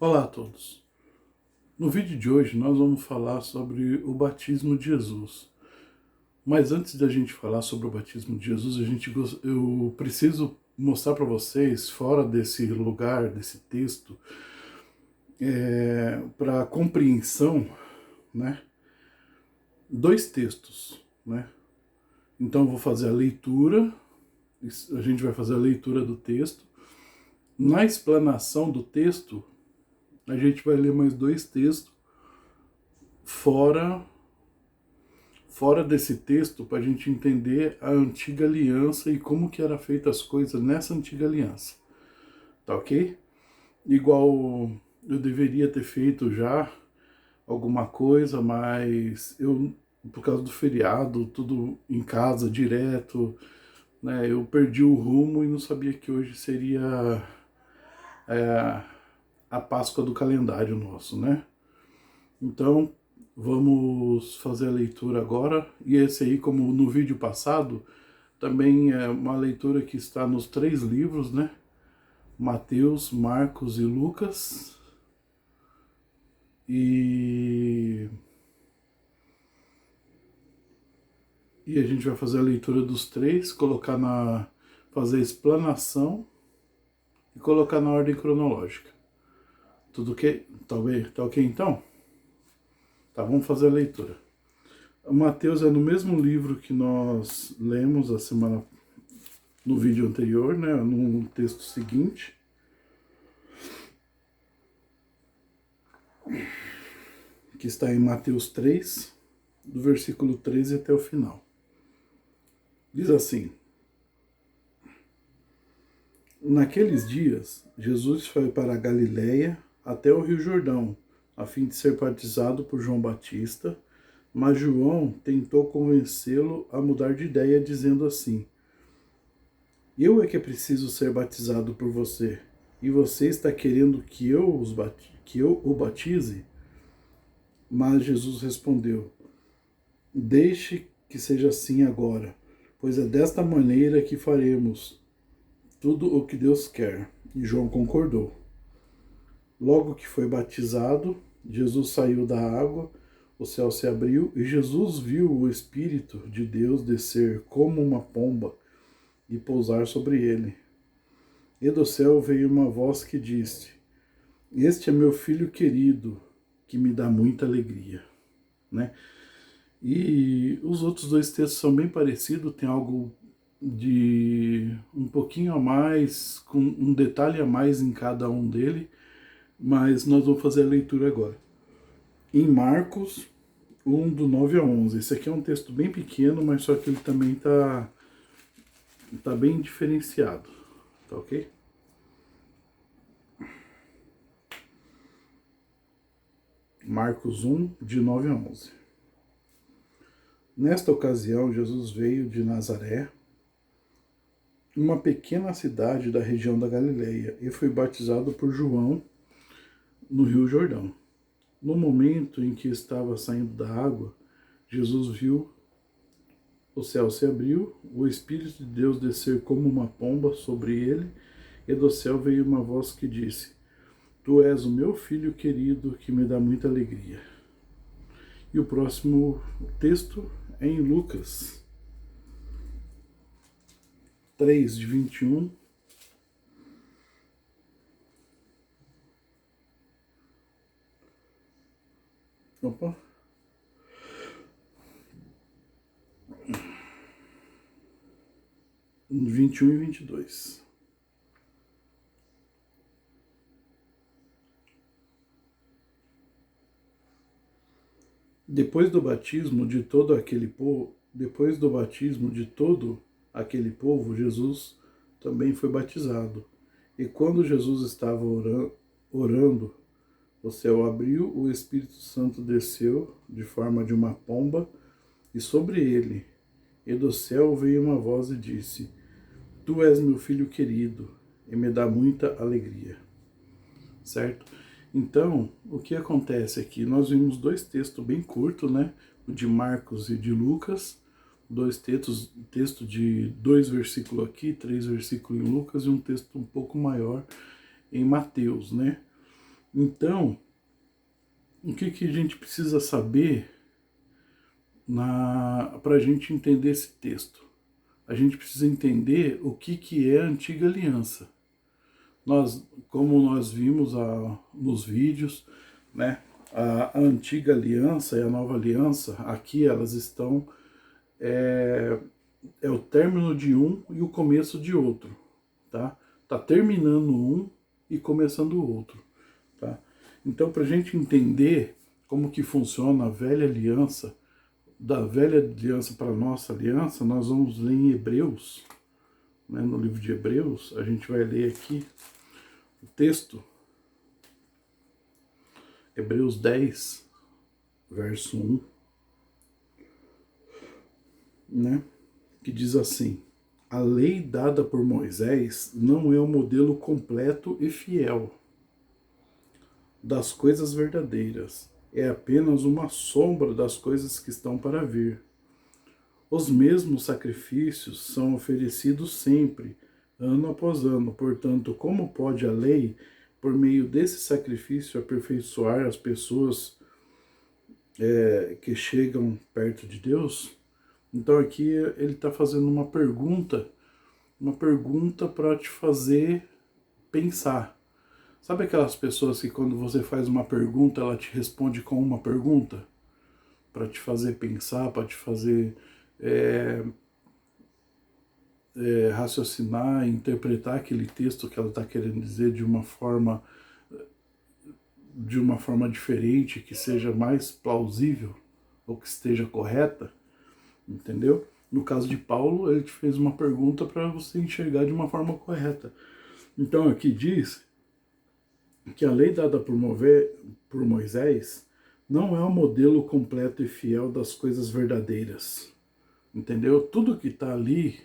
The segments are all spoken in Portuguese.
Olá a todos. No vídeo de hoje nós vamos falar sobre o batismo de Jesus. Mas antes da gente falar sobre o batismo de Jesus, eu preciso mostrar para vocês, fora desse lugar, desse texto, para compreensão, né, dois textos, né? Então eu vou fazer a leitura, a gente vai fazer a leitura do texto. Na explanação do texto, a gente vai ler mais dois textos fora desse texto para a gente entender a antiga aliança e como que era feita as coisas nessa antiga aliança, tá ok? Igual eu deveria ter feito já alguma coisa, mas eu, por causa do feriado, tudo em casa direto, né, eu perdi o rumo e não sabia que hoje seria a Páscoa do calendário nosso, né? Então, vamos fazer a leitura agora. E esse aí, como no vídeo passado, também é uma leitura que está nos três livros, né? Mateus, Marcos e Lucas. E a gente vai fazer a leitura dos três, fazer a explanação e colocar na ordem cronológica. Tudo ok? Tá ok então? Tá, vamos fazer a leitura. Mateus é no mesmo livro que nós lemos no vídeo anterior, né, no texto seguinte. Que está em Mateus 3, do versículo 13 até o final. Diz assim: Naqueles dias, Jesus foi para a Galiléia até o Rio Jordão, a fim de ser batizado por João Batista, mas João tentou convencê-lo a mudar de ideia, dizendo assim: Eu é que é preciso ser batizado por você, e você está querendo que eu o batize? Mas Jesus respondeu: Deixe que seja assim agora, pois é desta maneira que faremos tudo o que Deus quer. E João concordou. Logo que foi batizado, Jesus saiu da água, o céu se abriu e Jesus viu o Espírito de Deus descer como uma pomba e pousar sobre ele. E do céu veio uma voz que disse: Este é meu filho querido, que me dá muita alegria, né? E os outros dois textos são bem parecidos, tem algo de um pouquinho a mais, com um detalhe a mais em cada um dele, mas nós vamos fazer a leitura agora. Em Marcos 1, do 9 a 11. Esse aqui é um texto bem pequeno, mas só que ele também tá bem diferenciado, tá ok? Marcos 1, de 9 a 11. Nesta ocasião, Jesus veio de Nazaré, uma pequena cidade da região da Galileia, e foi batizado por João no Rio Jordão. No momento em que estava saindo da água, Jesus viu o céu se abriu, o Espírito de Deus descer como uma pomba sobre ele, e do céu veio uma voz que disse: Tu és o meu filho querido, que me dá muita alegria. E o próximo texto é em Lucas 3, de 21. Opa. 21 e 22. Depois do batismo de todo aquele povo, Jesus também foi batizado. E quando Jesus estava orando, o céu abriu, o Espírito Santo desceu de forma de uma pomba e sobre ele. E do céu veio uma voz e disse: Tu és meu filho querido, e me dá muita alegria. Certo? Então, o que acontece aqui? Nós vimos dois textos bem curtos, né? O de Marcos e de Lucas. Dois texto de 2 versículos aqui, 3 versículos em Lucas e um texto um pouco maior em Mateus, né? Então, o que a gente precisa saber para a gente entender esse texto? A gente precisa entender o que é a antiga aliança. Como nós vimos nos vídeos, né, a antiga aliança e a nova aliança, aqui elas estão, é o término de um e o começo de outro, tá? Tá terminando um e começando o outro, tá? Então, para a gente entender como que funciona a velha aliança, da velha aliança para a nossa aliança, nós vamos ler em Hebreus, né, no livro de Hebreus, a gente vai ler aqui o texto, Hebreus 10, verso 1, né, que diz assim: a lei dada por Moisés não é o modelo completo e fiel das coisas verdadeiras, é apenas uma sombra das coisas que estão para vir. Os mesmos sacrifícios são oferecidos sempre, ano após ano. Portanto, como pode a lei, por meio desse sacrifício, aperfeiçoar as pessoas que chegam perto de Deus? Então aqui ele está fazendo uma pergunta para te fazer pensar. Sabe aquelas pessoas que quando você faz uma pergunta, ela te responde com uma pergunta? Para te fazer pensar, para te fazer raciocinar, interpretar aquele texto que ela está querendo dizer de uma forma diferente, que seja mais plausível ou que esteja correta, entendeu? No caso de Paulo, ele te fez uma pergunta para você enxergar de uma forma correta. Então aqui diz que a lei dada por Moisés não é um modelo completo e fiel das coisas verdadeiras, entendeu? Tudo que está ali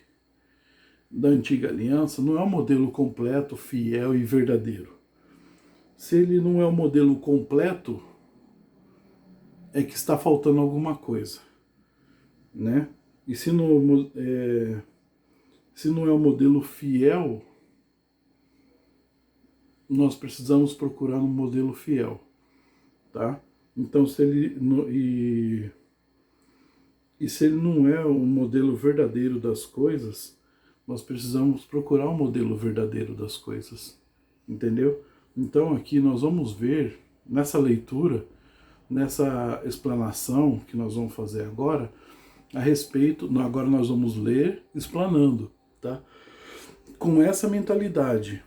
da antiga aliança não é um modelo completo, fiel e verdadeiro. Se ele não é um modelo completo, é que está faltando alguma coisa, né? E se não é um modelo fiel, nós precisamos procurar um modelo fiel, tá? Então, se ele não é um modelo verdadeiro das coisas, nós precisamos procurar um modelo verdadeiro das coisas, entendeu? Então aqui nós vamos ver, nessa leitura, nessa explanação que nós vamos fazer agora, a respeito, agora nós vamos ler explanando, tá? Com essa mentalidade,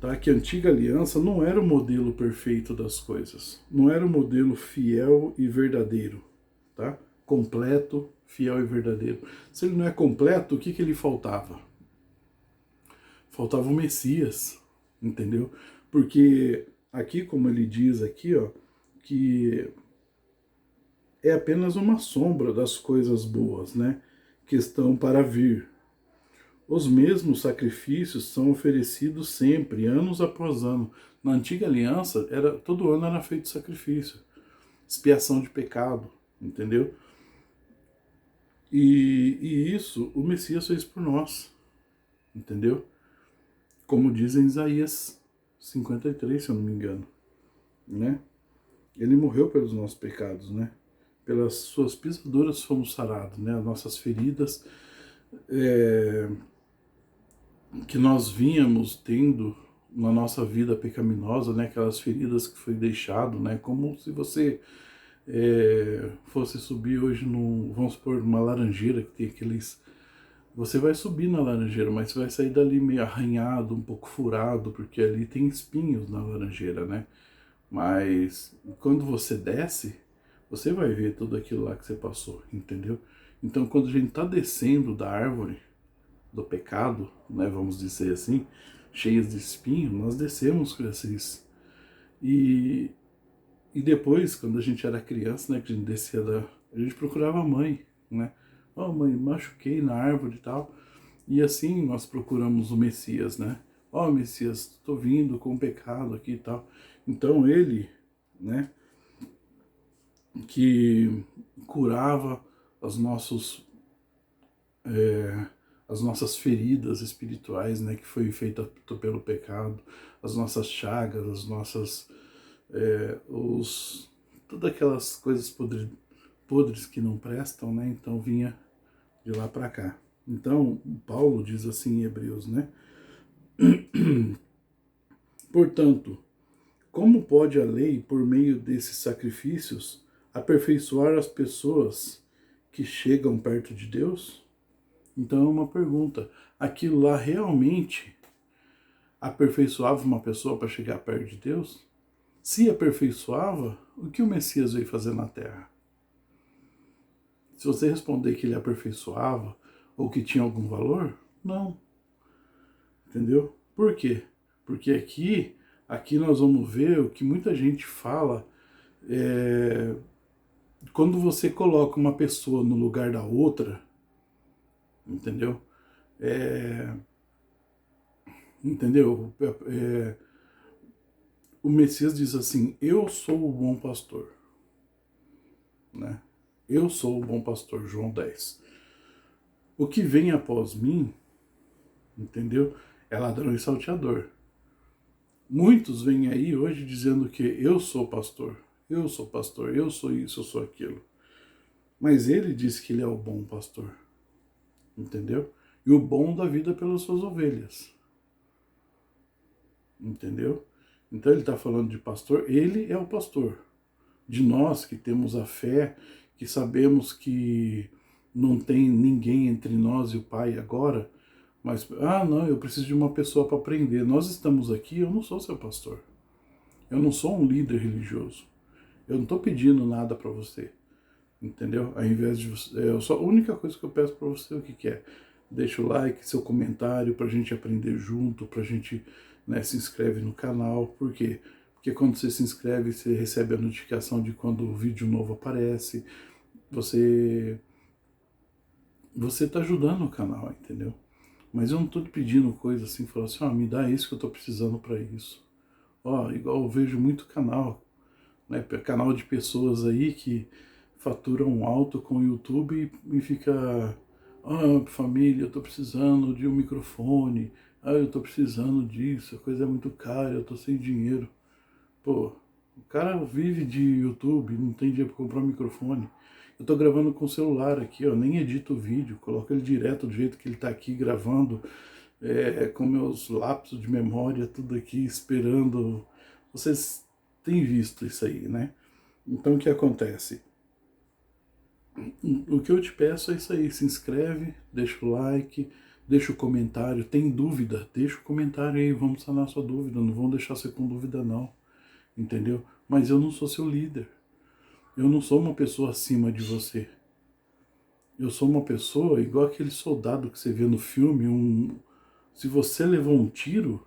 tá? Que a antiga aliança não era o modelo perfeito das coisas, não era o modelo fiel e verdadeiro, tá? Completo, fiel e verdadeiro. Se ele não é completo, o que ele faltava? Faltava o Messias, entendeu? Porque aqui, como ele diz aqui, ó, que é apenas uma sombra das coisas boas, né, que estão para vir. Os mesmos sacrifícios são oferecidos sempre, anos após ano. Na antiga aliança, todo ano era feito sacrifício, expiação de pecado, entendeu? E isso o Messias fez por nós, entendeu? Como diz em Isaías 53, se eu não me engano, né? Ele morreu pelos nossos pecados, né? Pelas suas pisaduras fomos sarados, né? As nossas feridas que nós vínhamos tendo na nossa vida pecaminosa, né? Aquelas feridas que foi deixado, né? Como se você fosse subir hoje vamos supor, uma laranjeira que tem aqueles... Você vai subir na laranjeira, mas você vai sair dali meio arranhado, um pouco furado, porque ali tem espinhos na laranjeira, né? Mas quando você desce, você vai ver tudo aquilo lá que você passou, entendeu? Então, quando a gente está descendo da árvore do pecado, né, vamos dizer assim, cheias de espinho, nós descemos com esses. E, e depois, quando a gente era criança, né, que a gente descia a gente procurava a mãe, né? Oh, mãe, machuquei na árvore e tal. E assim nós procuramos o Messias, né? Ó, Messias, estou vindo com o pecado aqui e tal. Então ele, né, que curava os nossos, as nossas feridas espirituais, né, que foi feita pelo pecado, as nossas chagas, as nossas todas aquelas coisas podres que não prestam, né? Então vinha de lá para cá. Então, Paulo diz assim em Hebreus, né? Portanto, como pode a lei, por meio desses sacrifícios, aperfeiçoar as pessoas que chegam perto de Deus? Então é uma pergunta. Aquilo lá realmente aperfeiçoava uma pessoa para chegar perto de Deus? Se aperfeiçoava, o que o Messias veio fazer na Terra? Se você responder que ele aperfeiçoava ou que tinha algum valor, não. Entendeu? Por quê? Porque aqui nós vamos ver o que muita gente fala. Quando você coloca uma pessoa no lugar da outra, entendeu? Entendeu? O Messias diz assim: eu sou o bom pastor, né? Eu sou o bom pastor, João 10. O que vem após mim, entendeu? É ladrão e salteador. Muitos vêm aí hoje dizendo que eu sou pastor, eu sou pastor, eu sou isso, eu sou aquilo. Mas ele diz que ele é o bom pastor, entendeu? E o bom dá vida pelas suas ovelhas, entendeu? Então ele está falando de pastor, ele é o pastor. De nós que temos a fé, que sabemos que não tem ninguém entre nós e o Pai agora, mas, não, eu preciso de uma pessoa para aprender. Nós estamos aqui, eu não sou seu pastor. Eu não sou um líder religioso. Eu não estou pedindo nada para você, entendeu? Ao invés de você, a única coisa que eu peço para você, o que é? Deixa o like, seu comentário, para a gente aprender junto, para a gente, né, se inscreve no canal. Por quê? Porque quando você se inscreve, você recebe a notificação de quando o vídeo novo aparece. Você está ajudando o canal, entendeu? Mas eu não estou pedindo coisa assim, falando assim, me dá isso que eu estou precisando para isso. Igual eu vejo muito canal, né, canal de pessoas aí que faturam alto com o YouTube e fica, família, eu estou precisando de um microfone, eu estou precisando disso, a coisa é muito cara, eu estou sem dinheiro. Pô, o cara vive de YouTube, não tem dinheiro para comprar um microfone. Eu tô gravando com o celular aqui, nem edito o vídeo, coloco ele direto do jeito que ele tá aqui gravando, com meus lapsos de memória, tudo aqui esperando. Vocês têm visto isso aí, né? Então o que acontece? O que eu te peço é isso aí, se inscreve, deixa o like, deixa o comentário, tem dúvida, deixa o comentário aí, vamos sanar sua dúvida, não vão deixar você com dúvida não, entendeu? Mas eu não sou seu líder. Eu não sou uma pessoa acima de você. Eu sou uma pessoa igual aquele soldado que você vê no filme. Se você levou um tiro,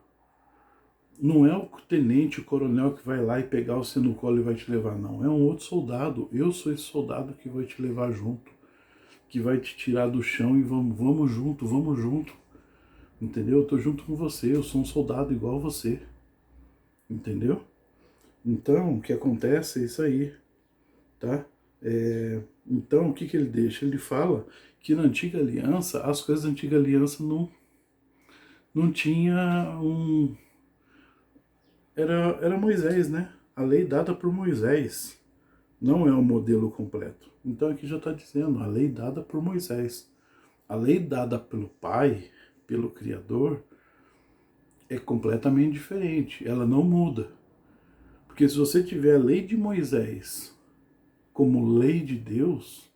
não é o tenente, o coronel que vai lá e pegar você no colo e vai te levar, não. É um outro soldado. Eu sou esse soldado que vai te levar junto, que vai te tirar do chão e vamos junto, vamos junto. Entendeu? Eu tô junto com você, eu sou um soldado igual você. Entendeu? Então, o que acontece é isso aí, tá? Então, o que ele deixa? Ele fala que na antiga aliança, as coisas da antiga aliança não tinha um... Era Moisés, né? A lei dada por Moisés não é o modelo completo. Então aqui já está dizendo, a lei dada por Moisés. A lei dada pelo Pai, pelo Criador, é completamente diferente. Ela não muda. Porque se você tiver a lei de Moisés como lei de Deus,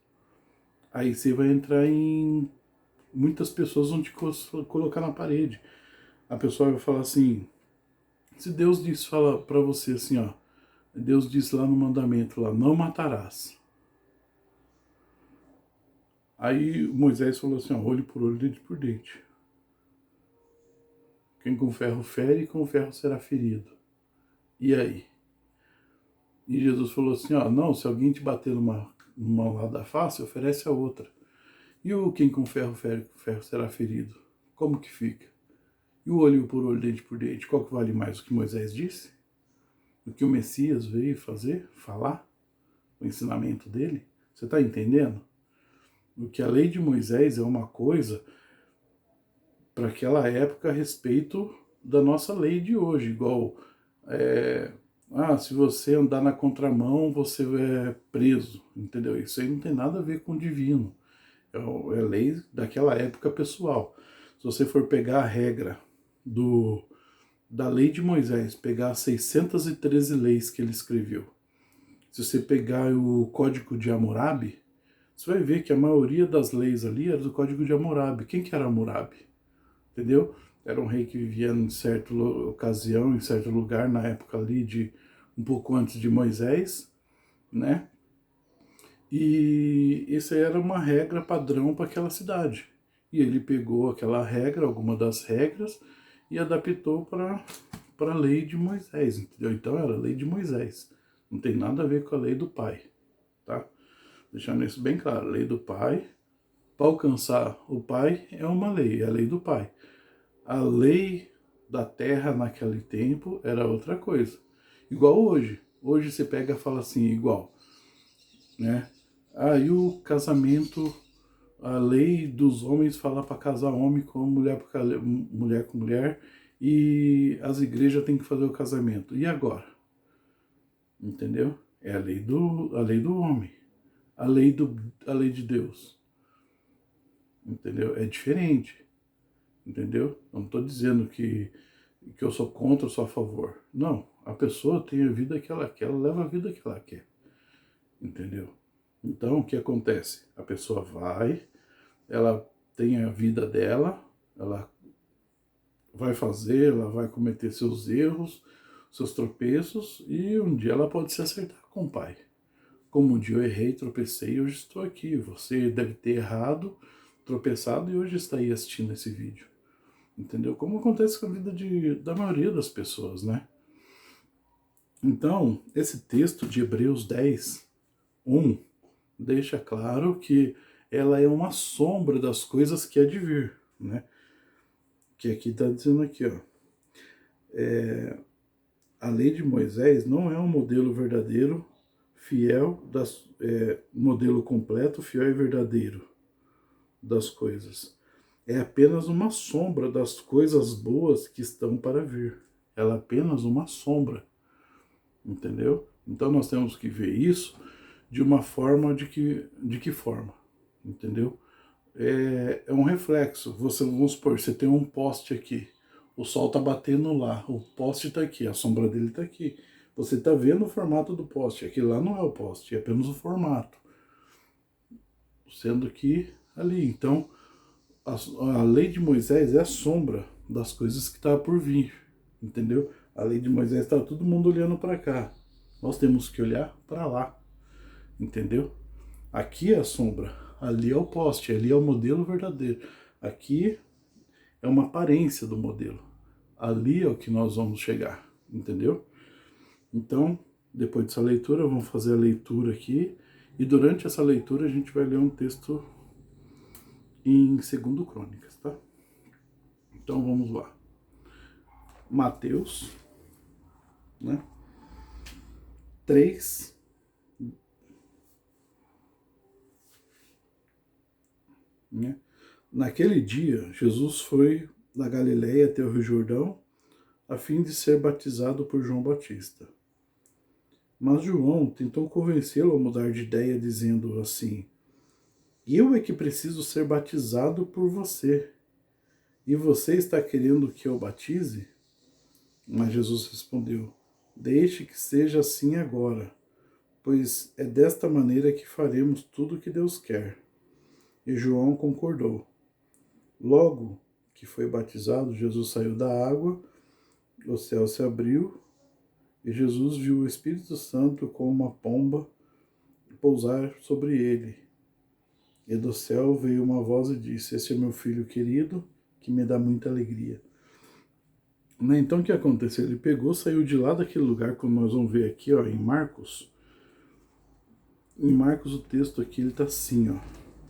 aí você vai entrar em... Muitas pessoas vão te colocar na parede. A pessoa vai falar assim, se Deus fala para você assim, Deus diz lá no mandamento, lá, não matarás. Aí Moisés falou assim, olho por olho, dente por dente. Quem com ferro fere, com ferro será ferido. E aí? E Jesus falou assim, não, se alguém te bater numa lado da face, oferece a outra. E quem com ferro fere, com ferro será ferido? Como que fica? E o olho por olho, dente por dente, qual que vale mais? O que Moisés disse? O que o Messias veio fazer? Falar? O ensinamento dele? Você está entendendo? O que a lei de Moisés é uma coisa para aquela época a respeito da nossa lei de hoje, igual Ah, se você andar na contramão, você é preso, entendeu? Isso aí não tem nada a ver com o divino. É lei daquela época pessoal. Se você for pegar a regra do, da lei de Moisés, pegar as 613 leis que ele escreveu, se você pegar o Código de Hammurabi, você vai ver que a maioria das leis ali era do Código de Hammurabi. Quem que era Hammurabi? Entendeu? Era um rei que vivia em certa ocasião, em certo lugar, na época ali de um pouco antes de Moisés, né? E isso era uma regra padrão para aquela cidade. E ele pegou aquela regra, alguma das regras, e adaptou para a lei de Moisés, entendeu? Então era a lei de Moisés. Não tem nada a ver com a lei do pai, tá? Deixando isso bem claro, a lei do pai, para alcançar o pai é uma lei, é a lei do pai. A lei da terra naquele tempo era outra coisa. Igual hoje. Hoje você pega e fala assim, igual, né? Aí o casamento, a lei dos homens fala para casar homem com mulher, mulher com mulher, e as igrejas têm que fazer o casamento. E agora? Entendeu? É a lei do homem, a lei de Deus. Entendeu? É diferente. Entendeu? Eu não estou dizendo que eu sou contra ou sou a favor. Não. A pessoa tem a vida que ela quer, ela leva a vida que ela quer. Entendeu? Então, o que acontece? A pessoa vai, ela tem a vida dela, ela vai fazer, ela vai cometer seus erros, seus tropeços, e um dia ela pode se acertar com o pai. Como um dia eu errei, tropecei e hoje estou aqui. Você deve ter errado, tropeçado e hoje está aí assistindo esse vídeo. Entendeu? Como acontece com a vida da maioria das pessoas, né? Então, esse texto de Hebreus 10, 1, deixa claro que ela é uma sombra das coisas que há de vir, né? Que aqui está dizendo aqui, ó. A lei de Moisés não é um modelo verdadeiro, fiel, modelo completo, fiel e verdadeiro das coisas. É apenas uma sombra das coisas boas que estão para vir. Ela é apenas uma sombra, entendeu? Então nós temos que ver isso de uma forma de que forma, entendeu? É um reflexo. Vamos supor, você tem um poste aqui, o sol está batendo lá, o poste está aqui, a sombra dele está aqui. Você está vendo o formato do poste, aquilo lá não é o poste, é apenas o formato. Sendo que ali, então, a lei de Moisés é a sombra das coisas que está por vir, entendeu? A lei de Moisés está todo mundo olhando para cá. Nós temos que olhar para lá, entendeu? Aqui é a sombra, ali é o poste, ali é o modelo verdadeiro. Aqui é uma aparência do modelo. Ali é o que nós vamos chegar, entendeu? Então, depois dessa leitura, vamos fazer a leitura aqui. E durante essa leitura a gente vai ler um texto em 2 Crônicas, tá? Então vamos lá. Mateus, né? 3, né? Naquele dia, Jesus foi da Galiléia até o Rio Jordão, a fim de ser batizado por João Batista. Mas João tentou convencê-lo a mudar de ideia, dizendo assim: eu é que preciso ser batizado por você, e você está querendo que eu batize? Mas Jesus respondeu: deixe que seja assim agora, pois é desta maneira que faremos tudo o que Deus quer. E João concordou. Logo que foi batizado, Jesus saiu da água, o céu se abriu, e Jesus viu o Espírito Santo como uma pomba pousar sobre ele. E do céu veio uma voz e disse: esse é meu filho querido, que me dá muita alegria. Então o que aconteceu? Ele pegou, saiu de lá daquele lugar, como nós vamos ver aqui, ó, em Marcos. Em Marcos o texto aqui ele está assim, ó.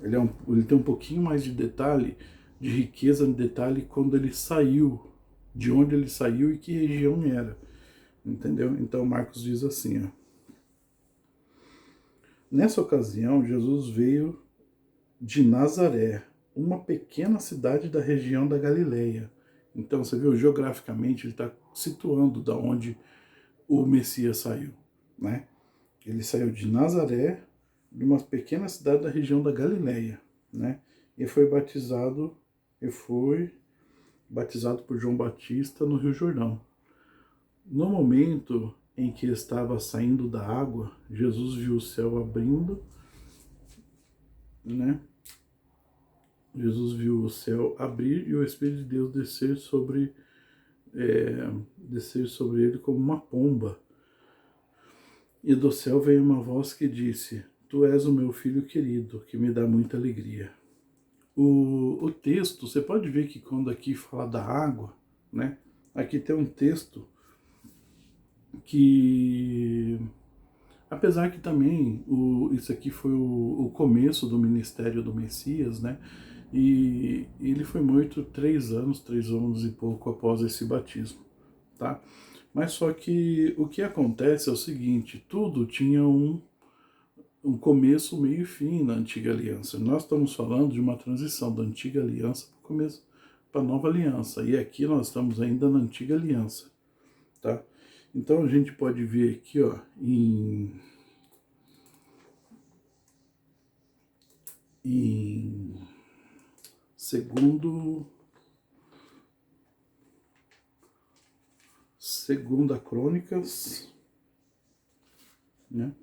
Ele tem um pouquinho mais de detalhe, de riqueza de detalhe quando ele saiu, de onde ele saiu e que região era. Entendeu? Então Marcos diz assim, ó. Nessa ocasião, Jesus veio de Nazaré, uma pequena cidade da região da Galileia. Então você viu, geograficamente ele está situando da onde o Messias saiu, né? Ele saiu de Nazaré, de uma pequena cidade da região da Galileia, né? E foi batizado por João Batista no Rio Jordão. No momento em que estava saindo da água, Jesus viu o céu abrindo, né? Jesus viu o céu abrir e o Espírito de Deus descer sobre ele como uma pomba. E do céu veio uma voz que disse: Tu és o meu filho querido, que me dá muita alegria. O texto, você pode ver que quando aqui fala da água, né? Aqui tem um texto que, apesar que também isso aqui foi o começo do ministério do Messias, né? E ele foi morto 3 anos e pouco após esse batismo, tá? Mas só que o que acontece é o seguinte, tudo tinha um começo, meio e fim na antiga aliança. Nós estamos falando de uma transição da antiga aliança para o começo, para a nova aliança. E aqui nós estamos ainda na antiga aliança, tá? Então a gente pode ver aqui, ó, em segunda Crônicas, né?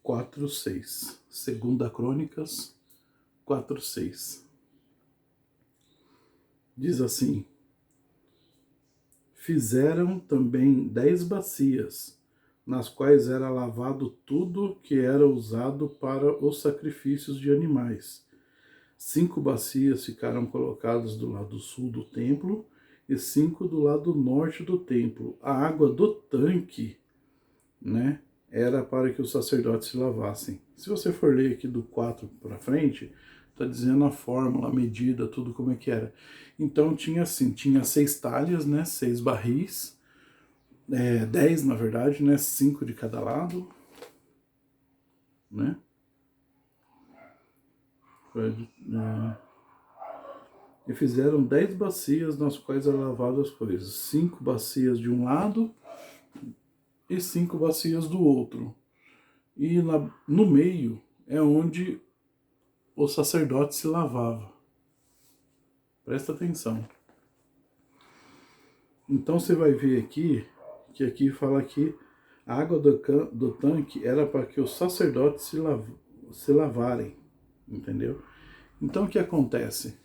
4:6. Segunda Crônicas 4:6. Diz assim: Fizeram também 10 bacias, nas quais era lavado tudo que era usado para os sacrifícios de animais. 5 bacias ficaram colocadas do lado sul do templo e 5 do lado norte do templo. A água do tanque, né, era para que os sacerdotes se lavassem. Se você for ler aqui do 4 para frente, está dizendo a fórmula, a medida, tudo como é que era. Então tinha assim, tinha 6 talhas, né, 6 barris, 10 na verdade, né, 5 de cada lado, né. E fizeram 10 bacias nas quais eram lavadas as coisas. 5 bacias de um lado e 5 bacias do outro. E no meio é onde o sacerdote se lavava. Presta atenção. Então você vai ver aqui, que aqui fala que a água do tanque era para que os sacerdotes se lavarem, entendeu? Então o que acontece?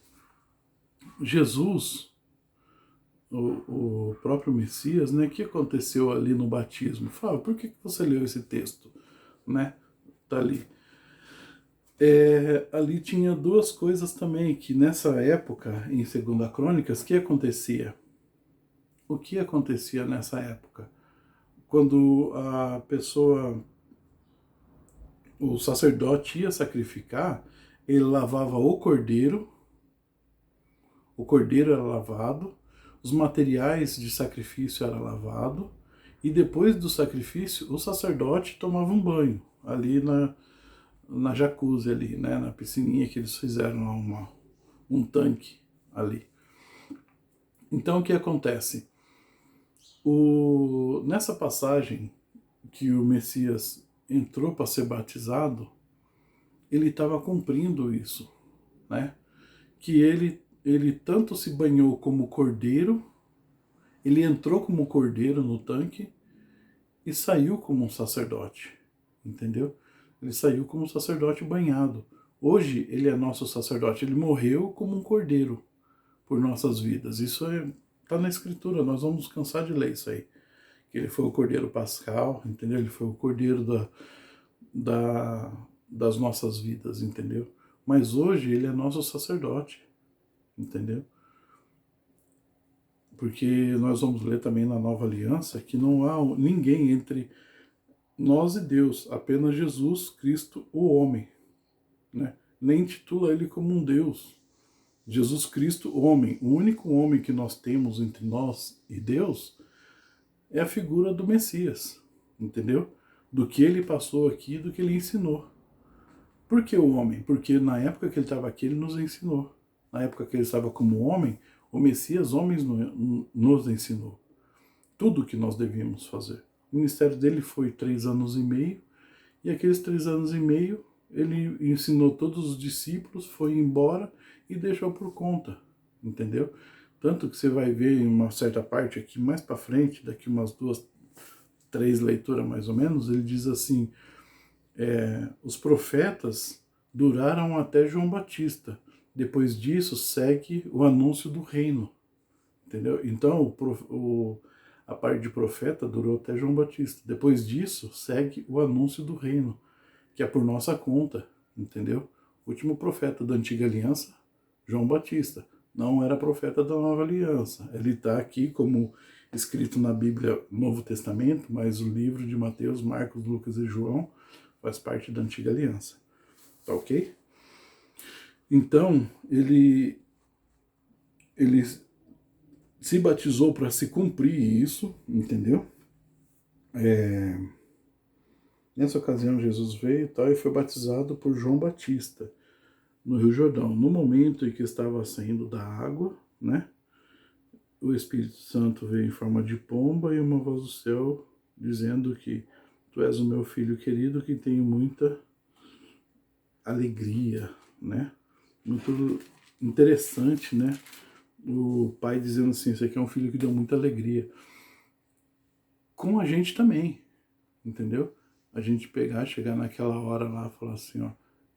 Jesus, o próprio Messias, né? O que aconteceu ali no batismo? Fala, por que você leu esse texto, né? Tá ali. Ali tinha duas coisas também, que nessa época, em 2 Crônicas, que acontecia? O que acontecia nessa época? Quando a pessoa, o sacerdote ia sacrificar, ele lavava o cordeiro era lavado, os materiais de sacrifício era lavado, e depois do sacrifício, o sacerdote tomava um banho, ali na jacuzzi ali, né, na piscininha que eles fizeram lá, um tanque ali. Então o que acontece? Nessa passagem que o Messias entrou para ser batizado, ele estava cumprindo isso, né? Que ele tanto se banhou como cordeiro, ele entrou como cordeiro no tanque e saiu como um sacerdote, entendeu? Ele saiu como um sacerdote banhado. Hoje ele é nosso sacerdote, ele morreu como um cordeiro por nossas vidas. Isso está na escritura, nós vamos cansar de ler isso aí. Que ele foi o cordeiro pascal, entendeu? Ele foi o cordeiro das nossas vidas, entendeu? Mas hoje ele é nosso sacerdote, entendeu? Porque nós vamos ler também na Nova Aliança que não há ninguém entre nós e Deus, apenas Jesus Cristo, o homem, né? Nem titula ele como um Deus. Jesus Cristo, homem, o único homem que nós temos entre nós e Deus é a figura do Messias, entendeu? Do que ele passou aqui, do que ele ensinou. Por que o homem? Porque na época que ele estava aqui, ele nos ensinou. Na época que ele estava como homem, o Messias, homens nos ensinou tudo o que nós devíamos fazer. O ministério dele foi 3 anos e meio, e aqueles 3 anos e meio, ele ensinou todos os discípulos, foi embora e deixou por conta, entendeu? Tanto que você vai ver em uma certa parte aqui, mais para frente, daqui umas 2, 3 leituras mais ou menos, ele diz assim, os profetas duraram até João Batista. Depois disso, segue o anúncio do reino, entendeu? Então, a parte de profeta durou até João Batista. Depois disso, segue o anúncio do reino, que é por nossa conta, entendeu? O último profeta da antiga aliança, João Batista, não era profeta da nova aliança. Ele está aqui como escrito na Bíblia Novo Testamento, mas o livro de Mateus, Marcos, Lucas e João faz parte da antiga aliança. Tá ok? Então, ele se batizou para se cumprir isso, entendeu? Nessa ocasião, Jesus veio e foi batizado por João Batista no Rio Jordão. No momento em que estava saindo da água, né? O Espírito Santo veio em forma de pomba e uma voz do céu dizendo que tu és o meu filho querido, que tenho muita alegria, né? Muito interessante, né? O pai dizendo assim, esse aqui é um filho que deu muita alegria. Com a gente também, entendeu? A gente chegar naquela hora lá e falar assim, ó,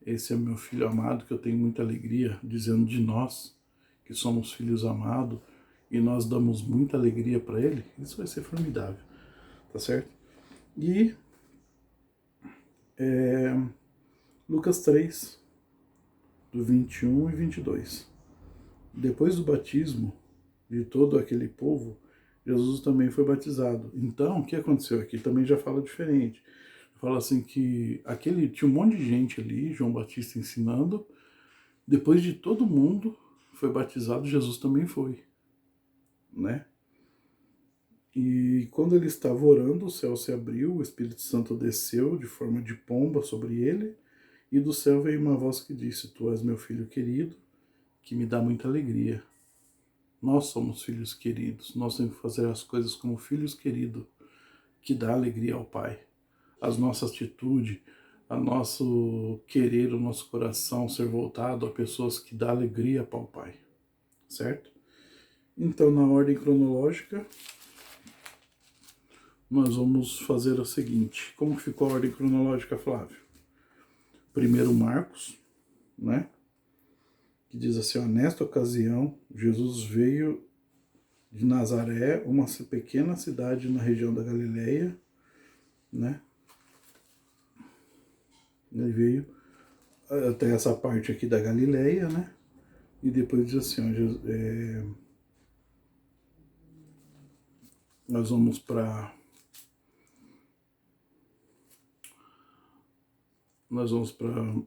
esse é meu filho amado, que eu tenho muita alegria, dizendo de nós, que somos filhos amados, e nós damos muita alegria para ele, isso vai ser formidável, tá certo? E Lucas 3, do 21 e 22. Depois do batismo de todo aquele povo, Jesus também foi batizado. Então, o que aconteceu aqui? Também já fala diferente. Fala assim que tinha um monte de gente ali, João Batista ensinando. Depois de todo mundo foi batizado, Jesus também foi, né? E quando ele estava orando, o céu se abriu, o Espírito Santo desceu de forma de pomba sobre ele, e do céu veio uma voz que disse, tu és meu filho querido, que me dá muita alegria. Nós somos filhos queridos, nós temos que fazer as coisas como filhos queridos, que dá alegria ao Pai. As nossas atitudes, a nosso querer, o nosso coração ser voltado a pessoas que dá alegria para o Pai, certo? Então, na ordem cronológica, nós vamos fazer o seguinte. Como ficou a ordem cronológica, Flávio? Primeiro Marcos, né? Que diz assim, ó, nesta ocasião, Jesus veio de Nazaré, uma pequena cidade na região da Galileia, né? Ele veio até essa parte aqui da Galileia, né? E depois diz assim, ó, nós vamos para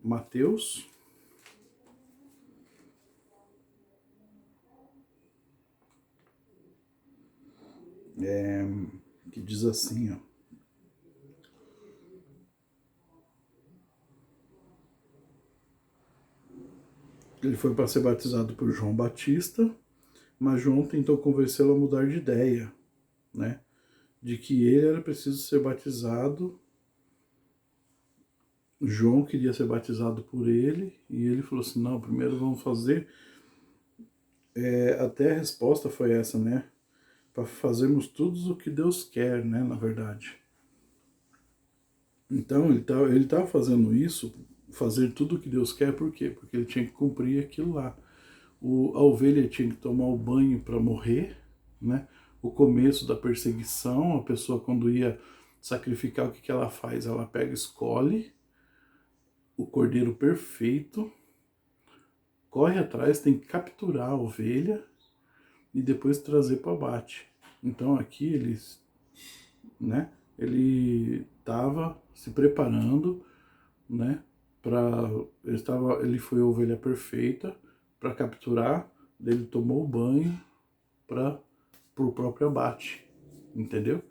Mateus, que diz assim, ó, ele foi para ser batizado por João Batista, mas João tentou convencê-lo a mudar de ideia, né? De que ele era preciso ser batizado. João queria ser batizado por ele, e ele falou assim, não, primeiro vamos fazer... até a resposta foi essa, né? Para fazermos tudo o que Deus quer, né? Na verdade. Então, ele estava fazendo isso, fazer tudo o que Deus quer, por quê? Porque ele tinha que cumprir aquilo lá. A ovelha tinha que tomar o banho para morrer, né? O começo da perseguição, a pessoa quando ia sacrificar, o que ela faz? Ela pega, escolhe o cordeiro perfeito, corre atrás, tem que capturar a ovelha e depois trazer para o abate. Então aqui eles, né? Ele estava se preparando, né? Ele foi a ovelha perfeita para capturar, ele tomou o banho para o próprio abate, entendeu?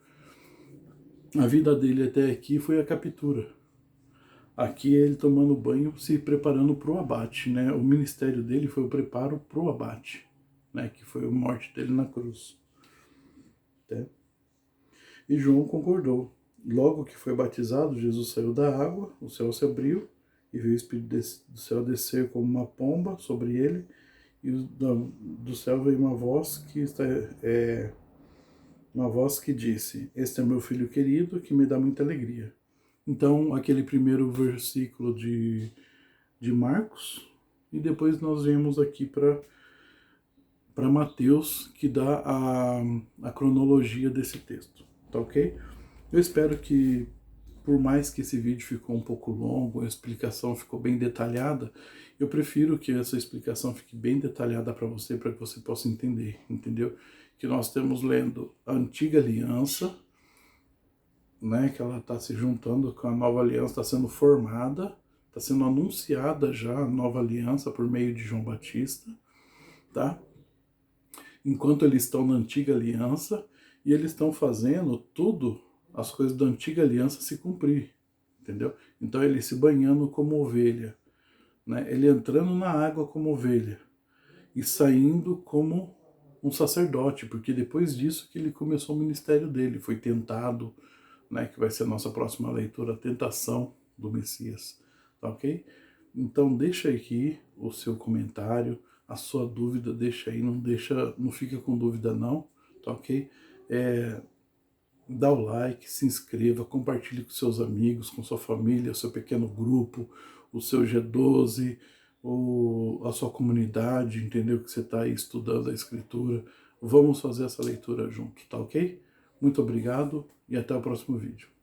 A vida dele até aqui foi a captura. Aqui é ele tomando banho, se preparando para o abate, né? O ministério dele foi o preparo para o abate, né? Que foi a morte dele na cruz. Né? E João concordou. Logo que foi batizado, Jesus saiu da água, o céu se abriu e viu o Espírito do céu descer como uma pomba sobre ele, e do céu veio uma voz que disse: Este é meu filho querido, que me dá muita alegria. Então, aquele primeiro versículo de Marcos, e depois nós vemos aqui para Mateus, que dá a cronologia desse texto, tá ok? Eu espero que, por mais que esse vídeo ficou um pouco longo, a explicação ficou bem detalhada, eu prefiro que essa explicação fique bem detalhada para que você possa entender, entendeu? Que nós estamos lendo a Antiga Aliança, né, que ela está se juntando com a Nova Aliança, está sendo formada, está sendo anunciada já a Nova Aliança por meio de João Batista, tá? Enquanto eles estão na Antiga Aliança, e eles estão fazendo tudo, as coisas da Antiga Aliança se cumprir, entendeu? Então ele se banhando como ovelha, né? Ele entrando na água como ovelha e saindo como um sacerdote, porque depois disso que ele começou o ministério dele, foi tentado, né, que vai ser a nossa próxima leitura, a tentação do Messias, tá ok? Então deixa aqui o seu comentário, a sua dúvida, deixa aí, não fica com dúvida não, tá ok? Dá o like, se inscreva, compartilhe com seus amigos, com sua família, seu pequeno grupo, o seu G12, a sua comunidade, entendeu? Que você está aí estudando a escritura. Vamos fazer essa leitura junto, tá ok? Muito obrigado e até o próximo vídeo.